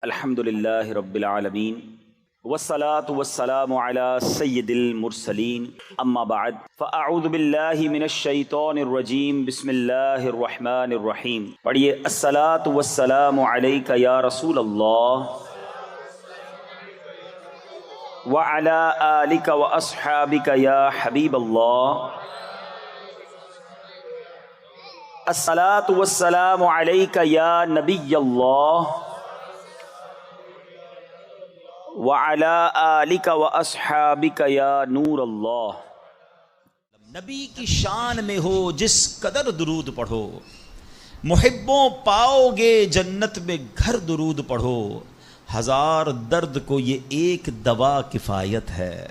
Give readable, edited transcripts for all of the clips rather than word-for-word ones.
الحمد للہ رب العالمین والصلاة والسلام علی سید المرسلین اما بعد فاعوذ باللہ من الشیطان الرجیم بسم اللہ الرحمن الرحیم. پڑھیے الصلاة والسلام علیک یا رسول اللہ وعلی آلک واصحابک یا حبیب اللہ. الصلاة والسلام علیک یا نبی اللہ وَعَلَىٰ آلِكَ وَأَصْحَابِكَ يَا نور اللہ. نبی کی شان میں ہو جس قدر درود پڑھو، محبوں پاؤ گے جنت میں گھر درود پڑھو. ہزار درد کو یہ ایک دوا کفایت ہے،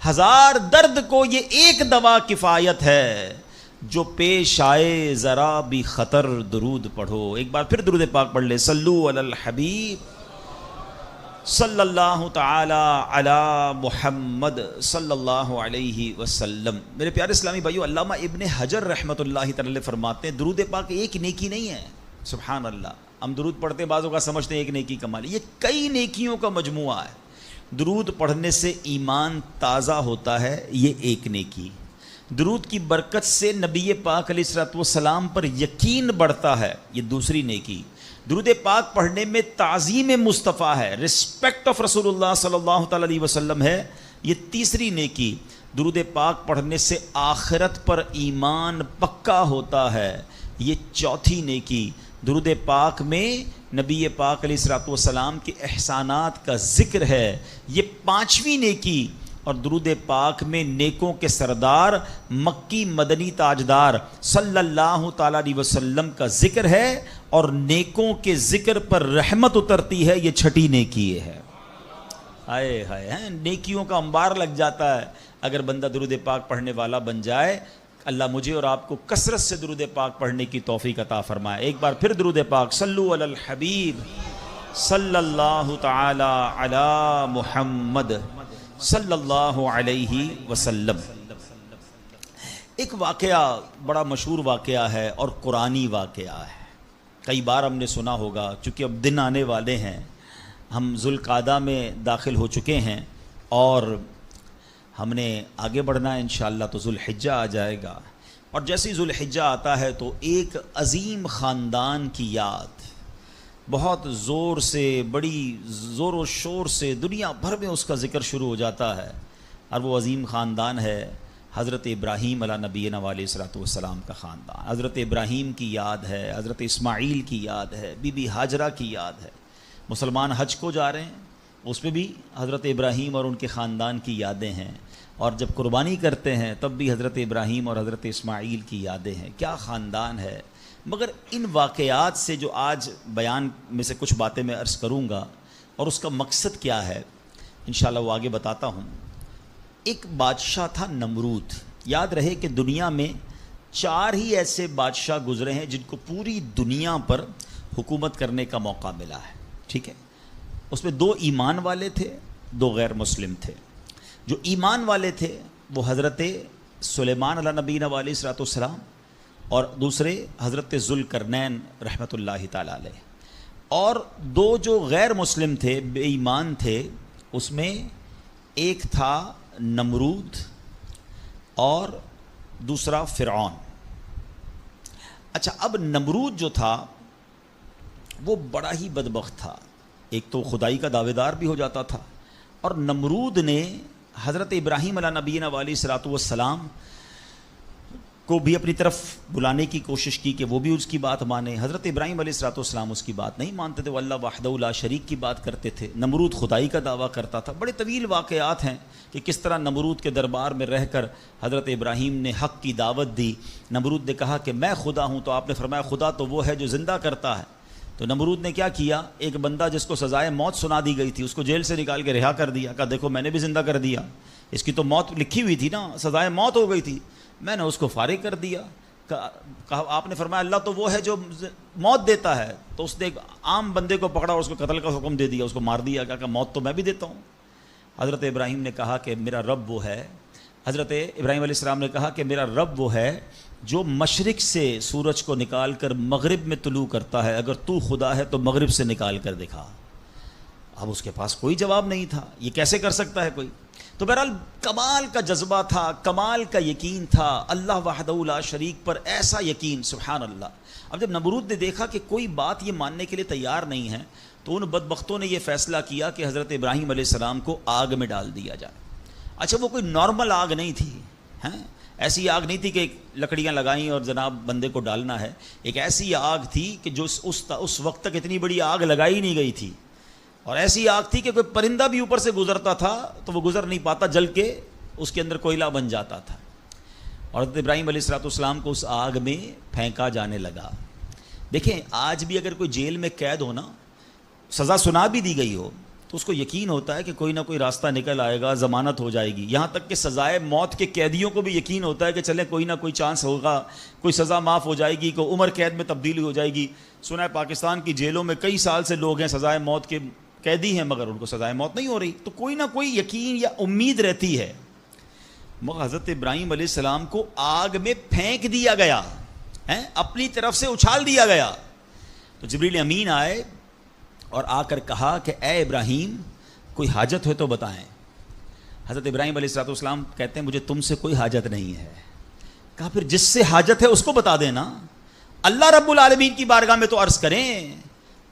ہزار درد کو یہ ایک دوا کفایت ہے. جو پیش آئے ذرا بھی خطر درود پڑھو. ایک بار پھر درود پاک پڑھ لے. صلو علی الحبیب صلی اللہ تعالی علی محمد صلی اللہ علیہ وسلم. میرے پیارے اسلامی بھائیو، علامہ ابن حجر رحمۃ اللہ تعالی فرماتے ہیں درود پاک ایک نیکی نہیں ہے. سبحان اللہ. ہم درود پڑھتے ہیں، بعضوں کا سمجھتے ہیں ایک نیکی کمال، یہ کئی نیکیوں کا مجموعہ ہے. درود پڑھنے سے ایمان تازہ ہوتا ہے، یہ ایک نیکی. درود کی برکت سے نبی پاک علیہ الصلوۃ والسلام پر یقین بڑھتا ہے، یہ دوسری نیکی. درود پاک پڑھنے میں تعظیم مصطفیٰ ہے، رسپیکٹ آف رسول اللہ صلی اللہ تعالی علیہ وسلم ہے، یہ تیسری نیکی. درود پاک پڑھنے سے آخرت پر ایمان پکا ہوتا ہے، یہ چوتھی نیکی. درود پاک میں نبی پاک علیہ الصلوۃ والسلام کے احسانات کا ذکر ہے، یہ پانچویں نیکی. اور درود پاک میں نیکوں کے سردار مکی مدنی تاجدار صلی اللہ تعالیٰ علیہ وسلم کا ذکر ہے، اور نیکوں کے ذکر پر رحمت اترتی ہے، یہ چھٹی نیکی ہے. ہائے ہائے، نیکیوں کا انبار لگ جاتا ہے اگر بندہ درود پاک پڑھنے والا بن جائے. اللہ مجھے اور آپ کو کثرت سے درود پاک پڑھنے کی توفیق عطا فرمائے. ایک بار پھر درود پاک. صلو علی الحبیب صلی اللہ تعالی علی محمد صلی اللہ علیہ وسلم. ایک واقعہ بڑا مشہور واقعہ ہے اور قرآنی واقعہ ہے. کئی بار ہم نے سنا ہوگا، چونکہ اب دن آنے والے ہیں، ہم ذوالقعدہ میں داخل ہو چکے ہیں اور ہم نے آگے بڑھنا ہے انشاءاللہ تو ذوالحجہ آ جائے گا. اور جیسے ہی ذوالحجہ آتا ہے تو ایک عظیم خاندان کی یاد بہت زور سے، بڑی زور و شور سے دنیا بھر میں اس کا ذکر شروع ہو جاتا ہے. اور وہ عظیم خاندان ہے حضرت ابراہیم علیہ نبینا علیہ الصلوۃ والسلام کا خاندان. حضرت ابراہیم کی یاد ہے، حضرت اسماعیل کی یاد ہے، بی بی ہاجرہ کی یاد ہے. مسلمان حج کو جا رہے ہیں، اس پہ بھی حضرت ابراہیم اور ان کے خاندان کی یادیں ہیں. اور جب قربانی کرتے ہیں تب بھی حضرت ابراہیم اور حضرت اسماعیل کی یادیں ہیں. کیا خاندان ہے. مگر ان واقعات سے جو آج بیان میں سے کچھ باتیں میں عرض کروں گا اور اس کا مقصد کیا ہے انشاءاللہ وہ آگے بتاتا ہوں. ایک بادشاہ تھا نمرود. یاد رہے کہ دنیا میں 4 ہی ایسے بادشاہ گزرے ہیں جن کو پوری دنیا پر حکومت کرنے کا موقع ملا ہے. ٹھیک ہے، اس میں 2 ایمان والے تھے، 2 غیر مسلم تھے. جو ایمان والے تھے وہ حضرت سلیمان علیہ نبینا علیہ الصلوۃ والسلام اور دوسرے حضرت ذوالقرنین رحمۃ اللہ تعالی علیہ. اور 2 جو غیر مسلم تھے، بے ایمان تھے، اس میں ایک تھا نمرود اور دوسرا فرعون. اچھا، اب نمرود جو تھا وہ بڑا ہی بدبخت تھا. ایک تو خدائی کا دعوے دار بھی ہو جاتا تھا، اور نمرود نے حضرت ابراہیم علیہ نبینا علیہ الصلوۃ والسلام کو بھی اپنی طرف بلانے کی کوشش کی کہ وہ بھی اس کی بات مانے. حضرت ابراہیم علیہ الصلوۃ والسلام اس کی بات نہیں مانتے تھے، وہ اللہ وحدہ لا شریک کی بات کرتے تھے. نمرود خدائی کا دعویٰ کرتا تھا. بڑے طویل واقعات ہیں کہ کس طرح نمرود کے دربار میں رہ کر حضرت ابراہیم نے حق کی دعوت دی. نمرود نے کہا کہ میں خدا ہوں، تو آپ نے فرمایا خدا تو وہ ہے جو زندہ کرتا ہے. تو نمرود نے کیا کیا، ایک بندہ جس کو سزائے موت سنا دی گئی تھی اس کو جیل سے نکال کے رہا کر دیا. کہا دیکھو میں نے بھی زندہ کر دیا، اس کی تو موت لکھی ہوئی تھی نا، سزائے موت ہو گئی تھی، میں نے اس کو فارغ کر دیا. کہا آپ نے فرمایا اللہ تو وہ ہے جو موت دیتا ہے. تو اس نے ایک عام بندے کو پکڑا اور اس کو قتل کا حکم دے دیا، اس کو مار دیا. کہا موت تو میں بھی دیتا ہوں. حضرت ابراہیم نے کہا کہ میرا رب وہ ہے. حضرت ابراہیم علیہ السلام نے کہا کہ میرا رب وہ ہے جو مشرق سے سورج کو نکال کر مغرب میں طلوع کرتا ہے، اگر تو خدا ہے تو مغرب سے نکال کر دکھا. اب اس کے پاس کوئی جواب نہیں تھا، یہ کیسے کر سکتا ہے کوئی؟ تو بہرحال کمال کا جذبہ تھا، کمال کا یقین تھا اللہ وحدہ لا شریک پر، ایسا یقین، سبحان اللہ۔ اب جب نمرود نے دیکھا کہ کوئی بات یہ ماننے کے لیے تیار نہیں ہے، تو ان بدبختوں نے یہ فیصلہ کیا کہ حضرت ابراہیم علیہ السلام کو آگ میں ڈال دیا جائے۔ اچھا وہ کوئی نارمل آگ نہیں تھی، ایسی آگ نہیں تھی کہ لکڑیاں لگائیں اور جناب بندے کو ڈالنا ہے، ایک ایسی آگ تھی کہ جو اس وقت تک اتنی بڑی آگ لگائی نہیں گئی تھی، اور ایسی آگ تھی کہ کوئی پرندہ بھی اوپر سے گزرتا تھا تو وہ گزر نہیں پاتا، جل کے اس کے اندر کوئلہ بن جاتا تھا، اور حضرت ابراہیم علیہ السلام کو اس آگ میں پھینکا جانے لگا۔ دیکھیں آج بھی اگر کوئی جیل میں قید ہو نا، سزا سنا بھی دی گئی ہو، تو اس کو یقین ہوتا ہے کہ کوئی نہ کوئی راستہ نکل آئے گا، ضمانت ہو جائے گی۔ یہاں تک کہ سزائے موت کے قیدیوں کو بھی یقین ہوتا ہے کہ چلے کوئی نہ کوئی چانس ہوگا، کوئی سزا معاف ہو جائے گی، کوئی عمر قید میں تبدیلی ہو جائے گی۔ سنا ہے پاکستان کی جیلوں میں کئی سال سے لوگ ہیں سزائے موت کے قیدی ہیں، مگر ان کو سزائے موت نہیں ہو رہی، تو کوئی نہ کوئی یقین یا امید رہتی ہے۔ مگر حضرت ابراہیم علیہ السلام کو آگ میں پھینک دیا گیا، اپنی طرف سے اچھال دیا گیا۔ تو جبریل امین آئے اور آ کر کہا کہ اے ابراہیم کوئی حاجت ہے تو بتائیں۔ حضرت ابراہیم علیہ السلام کہتے ہیں مجھے تم سے کوئی حاجت نہیں ہے۔ کہا پھر جس سے حاجت ہے اس کو بتا دینا، اللہ رب العالمین کی بارگاہ میں تو عرض کریں۔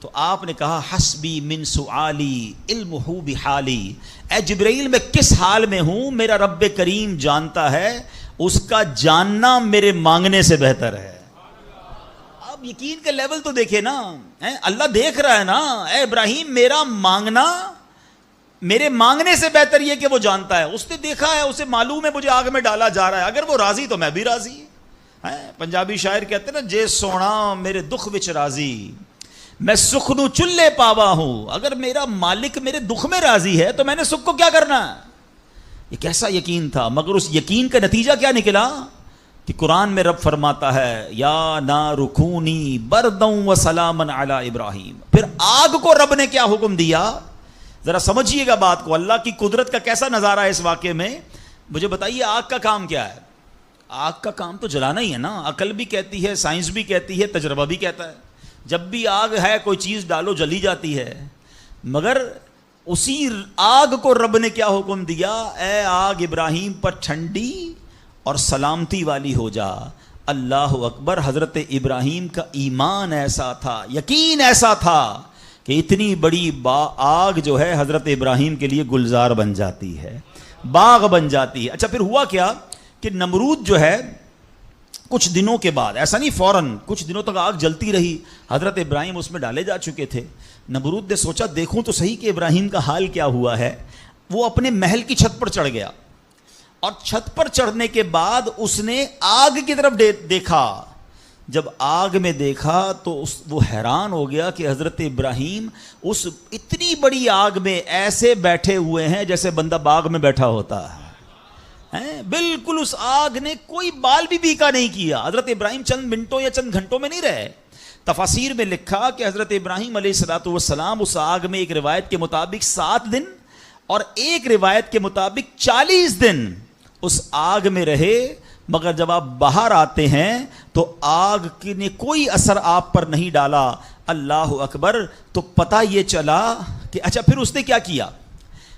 تو آپ نے کہا حسبی من سؤالی علمہ بحالی، اے جبرائیل میں کس حال میں ہوں میرا رب کریم جانتا ہے، اس کا جاننا میرے مانگنے سے بہتر ہے۔ اب یقین کا لیول تو دیکھے نا، اللہ دیکھ رہا ہے نا، اے ابراہیم میرا مانگنا میرے مانگنے سے بہتر یہ کہ وہ جانتا ہے، اس نے دیکھا ہے، اسے معلوم ہے مجھے آگ میں ڈالا جا رہا ہے، اگر وہ راضی تو میں بھی راضی۔ پنجابی شاعر کہتے ہیں نا، جے سونا میرے دکھ وچ راضی میں سکھ نو چلے پاوا ہوں، اگر میرا مالک میرے دکھ میں راضی ہے تو میں نے سکھ کو کیا کرنا ہے۔ یہ کیسا یقین تھا، مگر اس یقین کا نتیجہ کیا نکلا کہ قرآن میں رب فرماتا ہے یا نار کونی برداً وسلاما علی ابراہیم۔ پھر آگ کو رب نے کیا حکم دیا، ذرا سمجھیے گا بات کو، اللہ کی قدرت کا کیسا نظارہ ہے اس واقعے میں۔ مجھے بتائیے آگ کا کام کیا ہے؟ آگ کا کام تو جلانا ہی ہے نا، عقل بھی کہتی ہے، سائنس بھی کہتی ہے، تجربہ بھی کہتا ہے، جب بھی آگ ہے کوئی چیز ڈالو جلی جاتی ہے۔ مگر اسی آگ کو رب نے کیا حکم دیا، اے آگ ابراہیم پر ٹھنڈی اور سلامتی والی ہو جا۔ اللہ اکبر، حضرت ابراہیم کا ایمان ایسا تھا، یقین ایسا تھا کہ اتنی بڑی آگ جو ہے حضرت ابراہیم کے لیے گلزار بن جاتی ہے، باغ بن جاتی ہے۔ اچھا پھر ہوا کیا کہ نمرود جو ہے کچھ دنوں کے بعد، ایسا نہیں فوراً، کچھ دنوں تک آگ جلتی رہی، حضرت ابراہیم اس میں ڈالے جا چکے تھے۔ نمرود نے سوچا دیکھوں تو صحیح کہ ابراہیم کا حال کیا ہوا ہے۔ وہ اپنے محل کی چھت پر چڑھ گیا، اور چھت پر چڑھنے کے بعد اس نے آگ کی طرف دیکھا۔ جب آگ میں دیکھا تو وہ حیران ہو گیا کہ حضرت ابراہیم اس اتنی بڑی آگ میں ایسے بیٹھے ہوئے ہیں جیسے بندہ باغ میں بیٹھا ہوتا ہے، بالکل اس آگ نے کوئی بال بھی بیکا نہیں کیا۔ حضرت ابراہیم چند منٹوں یا چند گھنٹوں میں نہیں رہے۔ تفاسیر میں لکھا کہ حضرت ابراہیم علیہ السلام اس آگ میں ایک روایت کے مطابق 7 دن اور ایک روایت کے مطابق 40 دن اس آگ میں رہے، مگر جب آپ باہر آتے ہیں تو آگ نے کوئی اثر آپ پر نہیں ڈالا۔ اللہ اکبر، تو پتہ یہ چلا کہ اچھا پھر اس نے کیا کیا،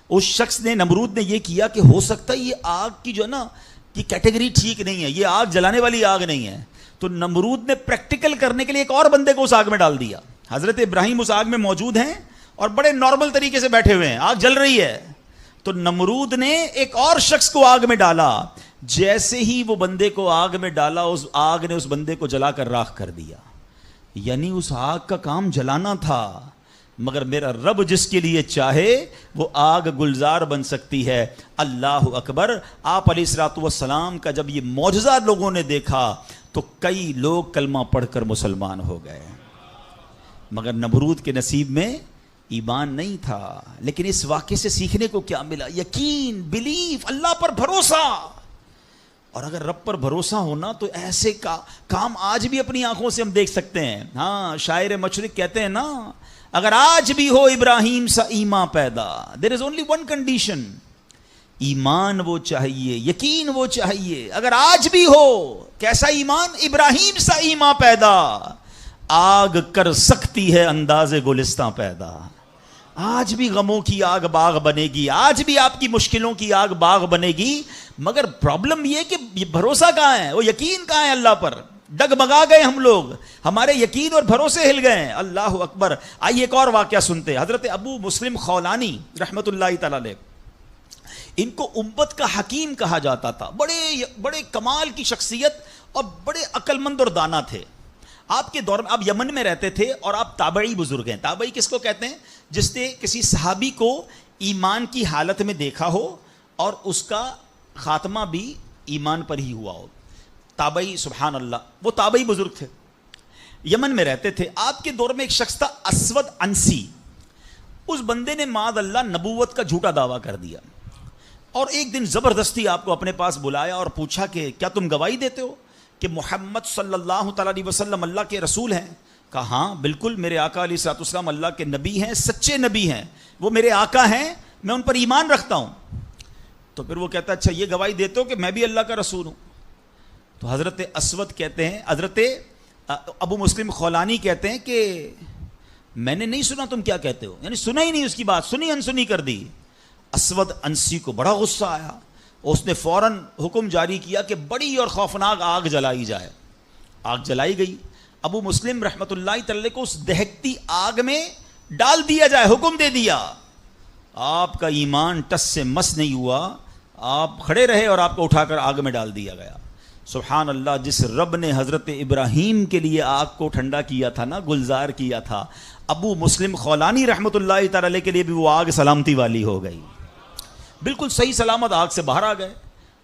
اس شخص نے، نمرود نے یہ کیا کہ ہو سکتا ہے یہ آگ کی جو ہے نا یہ کیٹیگری ٹھیک نہیں ہے، یہ آگ جلانے والی آگ نہیں ہے، تو نمرود نے پریکٹیکل کرنے کے لیے ایک اور بندے کو اس آگ میں ڈال دیا۔ حضرت ابراہیم اس آگ میں موجود ہیں اور بڑے نارمل طریقے سے بیٹھے ہوئے ہیں، آگ جل رہی ہے، تو نمرود نے ایک اور شخص کو آگ میں ڈالا۔ جیسے ہی وہ بندے کو آگ میں ڈالا، اس آگ نے اس بندے کو جلا کر راکھ کر دیا۔ یعنی اس آگ کا کام جلانا تھا، مگر میرا رب جس کے لیے چاہے وہ آگ گلزار بن سکتی ہے۔ اللہ اکبر، آپ علیہ الصلوۃ والسلام کا جب یہ معجزہ لوگوں نے دیکھا تو کئی لوگ کلمہ پڑھ کر مسلمان ہو گئے، مگر نمرود کے نصیب میں ایمان نہیں تھا۔ لیکن اس واقعے سے سیکھنے کو کیا ملا؟ یقین، بلیف، اللہ پر بھروسہ۔ اور اگر رب پر بھروسہ ہونا تو ایسے کام آج بھی اپنی آنکھوں سے ہم دیکھ سکتے ہیں۔ ہاں، شاعر مشرق کہتے ہیں نا، اگر آج بھی ہو ابراہیم سا ایمان پیدا، دیر از اونلی ون کنڈیشن، ایمان وہ چاہیے، یقین وہ چاہیے۔ اگر آج بھی ہو کیسا ایمان؟ ابراہیم سا ایمان پیدا، آگ کر سکتی ہے انداز گلستان پیدا۔ آج بھی غموں کی آگ باغ بنے گی, آج بھی آپ کی مشکلوں کی آگ باغ بنے گی, مگر پرابلم یہ کہ بھروسہ کہاں ہے, وہ یقین کہاں ہے اللہ پر. ڈگمگا گئے ہم لوگ, ہمارے یقین اور بھروسے ہل گئے ہیں. اللہ اکبر. آئیے ایک اور واقعہ سنتے ہیں. حضرت ابو مسلم خولانی رحمۃ اللہ تعالی علیہ, ان کو امت کا حکیم کہا جاتا تھا, بڑے کمال کی شخصیت اور بڑے عقل مند اور دانا تھے. آپ کے دور میں, آپ یمن میں رہتے تھے اور آپ تابعی بزرگ ہیں. تابعی کس کو کہتے ہیں؟ جس نے کسی صحابی کو ایمان کی حالت میں دیکھا ہو اور اس کا خاتمہ بھی ایمان پر ہی ہوا ہو. تابعی, سبحان اللہ, وہ تابعی بزرگ تھے, یمن میں رہتے تھے. آپ کے دور میں ایک شخص تھا اسود انسی. اس بندے نے معاذ اللہ نبوت کا جھوٹا دعویٰ کر دیا اور ایک دن زبردستی آپ کو اپنے پاس بلایا اور پوچھا کہ کیا تم گواہی دیتے ہو کہ محمد صلی اللہ تعالیٰ علیہ وسلم اللہ کے رسول ہیں؟ کہا ہاں بالکل, میرے آقا علیہ الصلوۃ والسلام اللہ کے نبی ہیں, سچے نبی ہیں, وہ میرے آقا ہیں, میں ان پر ایمان رکھتا ہوں. تو پھر وہ کہتا اچھا یہ گواہی دیتے ہو کہ میں بھی اللہ کا رسول ہوں؟ تو حضرت اسود کہتے ہیں, حضرت ابو مسلم خولانی کہتے ہیں کہ میں نے نہیں سنا تم کیا کہتے ہو, یعنی سنا ہی نہیں اس کی بات, سنی انسنی کر دی. اسود انسی کو بڑا غصہ آیا, اس نے فوراً حکم جاری کیا کہ بڑی اور خوفناک آگ جلائی جائے. آگ جلائی گئی. ابو مسلم رحمۃ اللہ تعالی کو اس دہکتی آگ میں ڈال دیا جائے, حکم دے دیا. آپ کا ایمان ٹس سے مس نہیں ہوا, آپ کھڑے رہے اور آپ کو اٹھا کر آگ میں ڈال دیا گیا. سبحان اللہ, جس رب نے حضرت ابراہیم کے لیے آگ کو ٹھنڈا کیا تھا نا, گلزار کیا تھا, ابو مسلم خولانی رحمۃ اللہ تعالی کے لیے بھی وہ آگ سلامتی والی ہو گئی. بالکل صحیح سلامت آگ سے باہر آ گئے.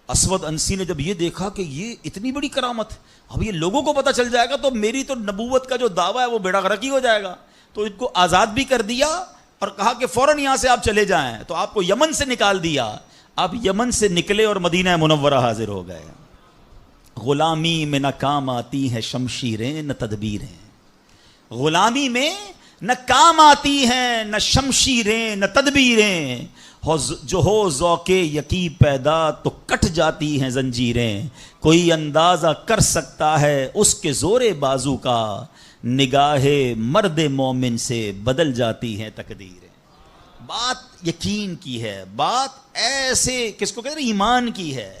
اسود انسی نے جب یہ دیکھا کہ یہ اتنی بڑی کرامت, اب یہ لوگوں کو پتہ چل جائے گا تو میری تو نبوت کا جو دعویٰ ہے وہ بیڑا غرق ہی ہو جائے گا. تو ان کو آزاد بھی کر دیا اور کہا کہ فوراً یہاں سے آپ چلے جائیں. تو آپ کو یمن سے نکال دیا. آپ یمن سے نکلے اور مدینہ منورہ حاضر ہو گئے. غلامی میں نہ کام آتی ہیں شمشیریں نہ تدبیریں, غلامی میں نہ کام آتی ہیں نہ شمشیریں نہ تدبیریں, جو ہو ذوق یقی پیدا تو کٹ جاتی ہیں زنجیریں, کوئی اندازہ کر سکتا ہے اس کے زور بازو کا, نگاہ مرد مومن سے بدل جاتی ہیں تقدیریں. بات یقین کی ہے, بات ایسے کس کو کہتے ہیں, ایمان کی ہے.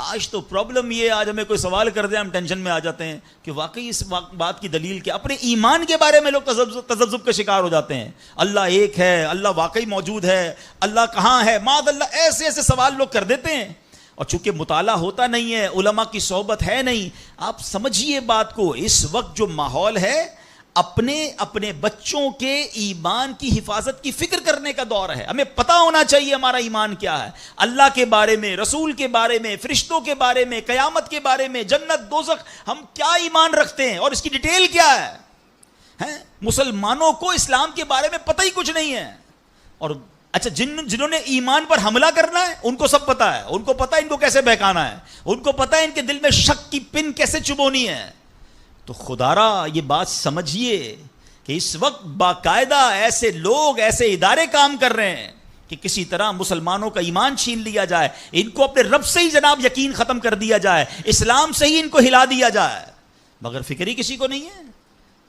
آج تو پرابلم یہ, آج ہمیں کوئی سوال کر دے ہم ٹینشن میں آ جاتے ہیں کہ واقعی اس بات کی دلیل کیا. اپنے ایمان کے بارے میں لوگ تذبذب کا شکار ہو جاتے ہیں. اللہ ایک ہے, اللہ واقعی موجود ہے, اللہ کہاں ہے, معاذ اللہ, ایسے ایسے سوال لوگ کر دیتے ہیں. اور چونکہ مطالعہ ہوتا نہیں ہے, علماء کی صحبت ہے نہیں. آپ سمجھیے بات کو, اس وقت جو ماحول ہے اپنے بچوں کے ایمان کی حفاظت کی فکر کرنے کا دور ہے. ہمیں پتہ ہونا چاہیے ہمارا ایمان کیا ہے, اللہ کے بارے میں, رسول کے بارے میں, فرشتوں کے بارے میں, قیامت کے بارے میں, جنت دوزخ, ہم کیا ایمان رکھتے ہیں اور اس کی ڈیٹیل کیا ہے. مسلمانوں کو اسلام کے بارے میں پتہ ہی کچھ نہیں ہے. اور اچھا, جنہوں نے ایمان پر حملہ کرنا ہے ان کو سب پتہ ہے, ان کو پتہ ہے ان کو کیسے بہکانا ہے, ان کو پتہ ہے ان کے دل میں شک کی پن کیسے چبونی ہے. تو خدارا یہ بات سمجھیے کہ اس وقت باقاعدہ ایسے لوگ, ایسے ادارے کام کر رہے ہیں کہ کسی طرح مسلمانوں کا ایمان چھین لیا جائے, ان کو اپنے رب سے ہی جناب یقین ختم کر دیا جائے, اسلام سے ہی ان کو ہلا دیا جائے, مگر فکر ہی کسی کو نہیں ہے.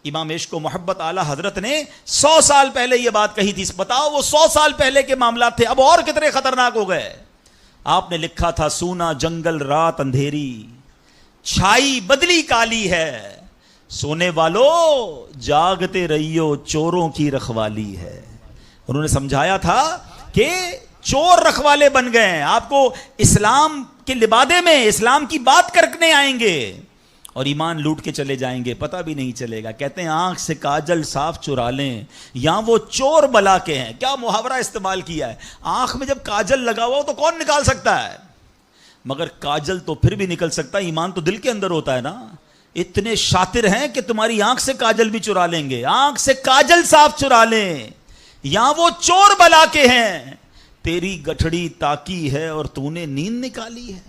امام عشق و محبت اعلیٰ حضرت نے 100 سال پہلے یہ بات کہی تھی. بتاؤ وہ 100 سال پہلے کے معاملات تھے, اب اور کتنے خطرناک ہو گئے. آپ نے لکھا تھا سونا جنگل رات اندھیری, چھائی بدلی کالی ہے, سونے والو جاگتے رہیو چوروں کی رکھوالی ہے. انہوں نے سمجھایا تھا کہ چور رکھوالے بن گئے ہیں, آپ کو اسلام کے لبادے میں اسلام کی بات کرنے آئیں گے اور ایمان لوٹ کے چلے جائیں گے, پتہ بھی نہیں چلے گا. کہتے ہیں آنکھ سے کاجل صاف چرا لیں, یہاں وہ چور بلا کے ہیں. کیا محاورہ استعمال کیا ہے. آنکھ میں جب کاجل لگا ہوا ہو تو کون نکال سکتا ہے, مگر کاجل تو پھر بھی نکل سکتا ہے, ایمان تو دل کے اندر ہوتا ہے نا. اتنے شاطر ہیں کہ تمہاری آنکھ سے کاجل بھی چرا لیں گے, آنکھ سے کاجل صاف چرا لیں, یہاں وہ چور بلا کے ہیں. تیری گٹھڑی تاکی ہے اور تو نے نیند نکالی ہے.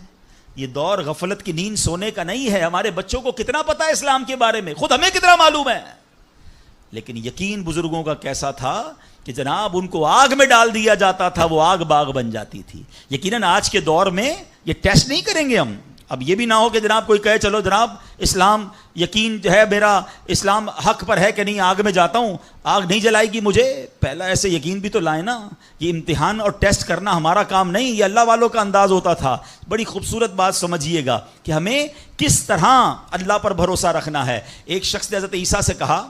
یہ دور غفلت کی نیند سونے کا نہیں ہے. ہمارے بچوں کو کتنا پتا ہے اسلام کے بارے میں, خود ہمیں کتنا معلوم ہے, لیکن یقین بزرگوں کا کیسا تھا کہ جناب ان کو آگ میں ڈال دیا جاتا تھا, وہ آگ باغ بن جاتی تھی. یقیناً آج کے دور میں یہ ٹیسٹ نہیں کریں گے ہم, اب یہ بھی نہ ہو کہ جناب کوئی کہے چلو جناب اسلام یقین جو ہے میرا اسلام حق پر ہے کہ نہیں, آگ میں جاتا ہوں, آگ نہیں جلائے گی مجھے. پہلا ایسے یقین بھی تو لائیں نا. یہ امتحان اور ٹیسٹ کرنا ہمارا کام نہیں, یہ اللہ والوں کا انداز ہوتا تھا. بڑی خوبصورت بات سمجھیے گا کہ ہمیں کس طرح اللہ پر بھروسہ رکھنا ہے. ایک شخص نے حضرت عیسیٰ سے کہا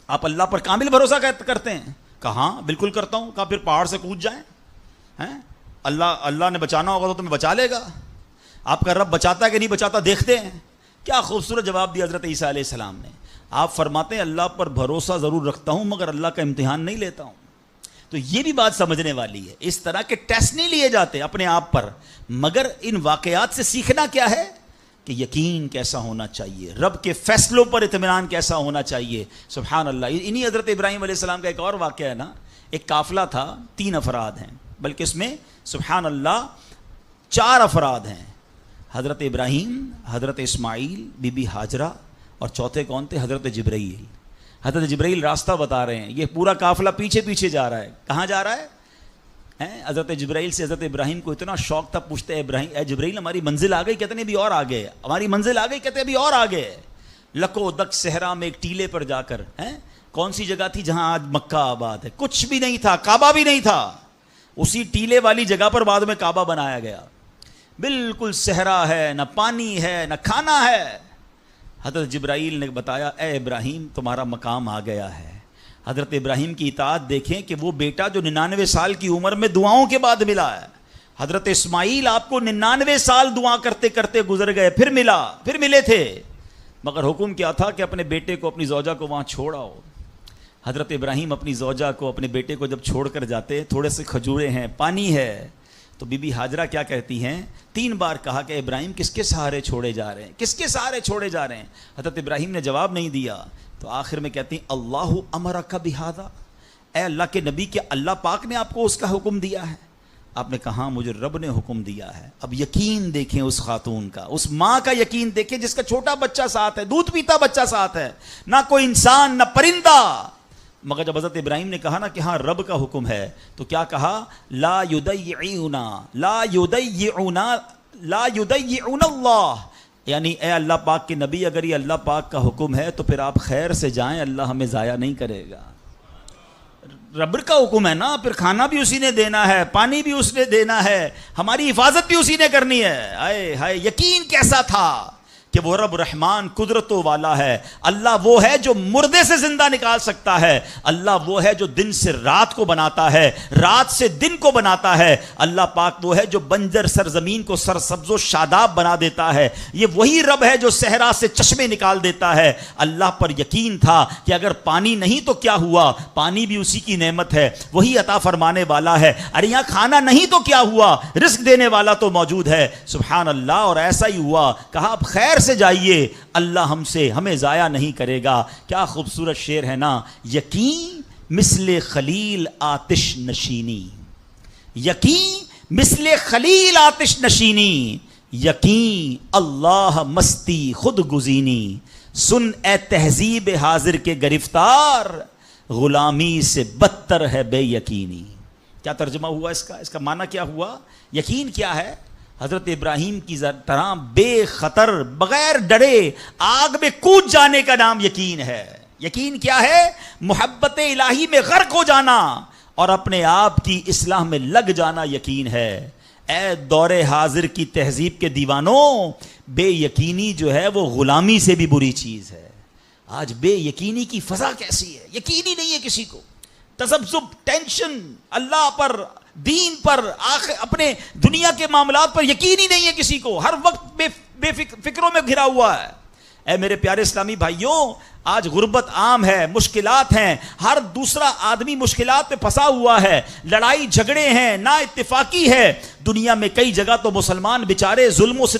آپ اللہ پر کامل بھروسہ کرتے ہیں؟ کہا بالکل کرتا ہوں. کہا پھر پہاڑ سے کود جائیں, اللہ نے بچانا ہوگا تو تمہیں بچا لے گا. آپ کا رب بچاتا ہے کہ نہیں بچاتا دیکھتے ہیں. کیا خوبصورت جواب دیا حضرت عیسیٰ علیہ السلام نے. آپ فرماتے ہیں اللہ پر بھروسہ ضرور رکھتا ہوں مگر اللہ کا امتحان نہیں لیتا ہوں. تو یہ بھی بات سمجھنے والی ہے. اس طرح کے ٹیسٹ نہیں لیے جاتے اپنے آپ پر, مگر ان واقعات سے سیکھنا کیا ہے کہ یقین کیسا ہونا چاہیے, رب کے فیصلوں پر اطمینان کیسا ہونا چاہیے. سبحان اللہ. انہی حضرت ابراہیم علیہ السلام کا ایک اور واقعہ ہے نا. ایک قافلہ تھا, 3 افراد ہیں, بلکہ اس میں سبحان اللہ 4 افراد ہیں. حضرت ابراہیم, حضرت اسماعیل, بی بی ہاجرہ, اور چوتھے کون تھے؟ حضرت جبرائیل. حضرت جبرائیل راستہ بتا رہے ہیں. یہ پورا قافلہ پیچھے پیچھے جا رہا ہے. کہاں جا رہا ہے؟ حضرت جبرائیل سے حضرت ابراہیم کو اتنا شوق تھا, پوچھتے ہیں ابراہیم اے جبرائیل ہماری منزل آ گئی؟ کہتے ہیں ابھی اور آگے. ہماری منزل آ گئی؟ کہتے ہیں ابھی اور آگے. لکو دک صحرا میں ایک ٹیلے پر جا کر, کون سی جگہ تھی جہاں آج مکہ آباد ہے؟ کچھ بھی نہیں تھا, کعبہ بھی نہیں تھا. اسی ٹیلے والی جگہ پر بعد میں کعبہ بنایا گیا. بالکل صحرا ہے, نہ پانی ہے نہ کھانا ہے. حضرت جبرائیل نے بتایا اے ابراہیم تمہارا مقام آ گیا ہے. حضرت ابراہیم کی اطاعت دیکھیں کہ وہ بیٹا جو 99 سال کی عمر میں دعاؤں کے بعد ملا ہے. حضرت اسماعیل آپ کو 99 سال دعا کرتے کرتے گزر گئے, پھر ملے تھے, مگر حکم کیا تھا کہ اپنے بیٹے کو, اپنی زوجہ کو وہاں چھوڑ آؤ. حضرت ابراہیم اپنی زوجہ کو, اپنے بیٹے کو جب چھوڑ کر جاتے, تھوڑے سے کھجورے ہیں, پانی ہے, تو بی بی ہاجرہ کیا کہتی ہیں؟ 3 بار کہا کہ ابراہیم کس کے سہارے چھوڑے جا رہے ہیں, کس کے سہارے چھوڑے جا رہے ہیں. حضرت ابراہیم نے جواب نہیں دیا, تو آخر میں کہتی ہیں اللہ امرک بہذا, اے اللہ کے نبی, کیا اللہ پاک نے آپ کو اس کا حکم دیا ہے؟ آپ نے کہا مجھے رب نے حکم دیا ہے. اب یقین دیکھیں اس خاتون کا, اس ماں کا یقین دیکھیں جس کا چھوٹا بچہ ساتھ ہے, دودھ پیتا بچہ ساتھ ہے, نہ کوئی انسان نہ پرندہ. مگر جب حضرت ابراہیم نے کہا نا کہ ہاں رب کا حکم ہے, تو کیا کہا؟ لا یضیعونا اللہ, یعنی اے اللہ پاک کے نبی اگر یہ اللہ پاک کا حکم ہے تو پھر آپ خیر سے جائیں, اللہ ہمیں ضائع نہیں کرے گا. رب کا حکم ہے نا, پھر کھانا بھی اسی نے دینا ہے, پانی بھی اس نے دینا ہے, ہماری حفاظت بھی اسی نے کرنی ہے. آئے ہائے یقین کیسا تھا کہ وہ رب رحمان قدرتوں والا ہے. اللہ وہ ہے جو مردے سے زندہ نکال سکتا ہے. اللہ وہ ہے جو دن سے رات کو بناتا ہے, رات سے دن کو بناتا ہے. اللہ پاک وہ ہے جو بنجر سرزمین کو سرسبز و شاداب بنا دیتا ہے. یہ وہی رب ہے جو صحرا سے چشمے نکال دیتا ہے. اللہ پر یقین تھا کہ اگر پانی نہیں تو کیا ہوا, پانی بھی اسی کی نعمت ہے, وہی عطا فرمانے والا ہے. ارے یہاں کھانا نہیں تو کیا ہوا, رزق دینے والا تو موجود ہے. سبحان اللہ. اور ایسا ہی ہوا, کہا اب خیر سے جائیے, اللہ ہمیں ضائع نہیں کرے گا. کیا خوبصورت شعر ہے نا. یقین مثل خلیل آتش نشینی, یقین مثل خلیل آتش نشینی, یقین اللہ مستی خود گزینی, سن اے تہذیب حاضر کے گرفتار, غلامی سے بدتر ہے بے یقینی. کیا ترجمہ ہوا اس کا معنی کیا ہوا؟ یقین کیا ہے؟ حضرت ابراہیم کی طرح بے خطر بغیر ڈرے آگ میں کود جانے کا نام یقین ہے. یقین کیا ہے؟ محبت الہی میں غرق ہو جانا اور اپنے آپ کی اصلاح میں لگ جانا یقین ہے. اے دور حاضر کی تہذیب کے دیوانوں, بے یقینی جو ہے وہ غلامی سے بھی بری چیز ہے. آج بے یقینی کی فضا کیسی ہے, یقین ہی نہیں ہے کسی کو. تذبذب, ٹینشن, اللہ پر, دین پر, اپنے دنیا کے معاملات پر یقین ہی نہیں ہے کسی کو. ہر وقت بے فکروں میں گھرا ہوا ہے. اے میرے پیارے اسلامی بھائیوں, آج غربت عام ہے, مشکلات ہیں, ہر دوسرا آدمی مشکلات پہ پھنسا ہوا ہے, لڑائی جھگڑے ہیں, نا اتفاقی ہے. دنیا میں کئی جگہ تو مسلمان بیچارے ظلم و ستم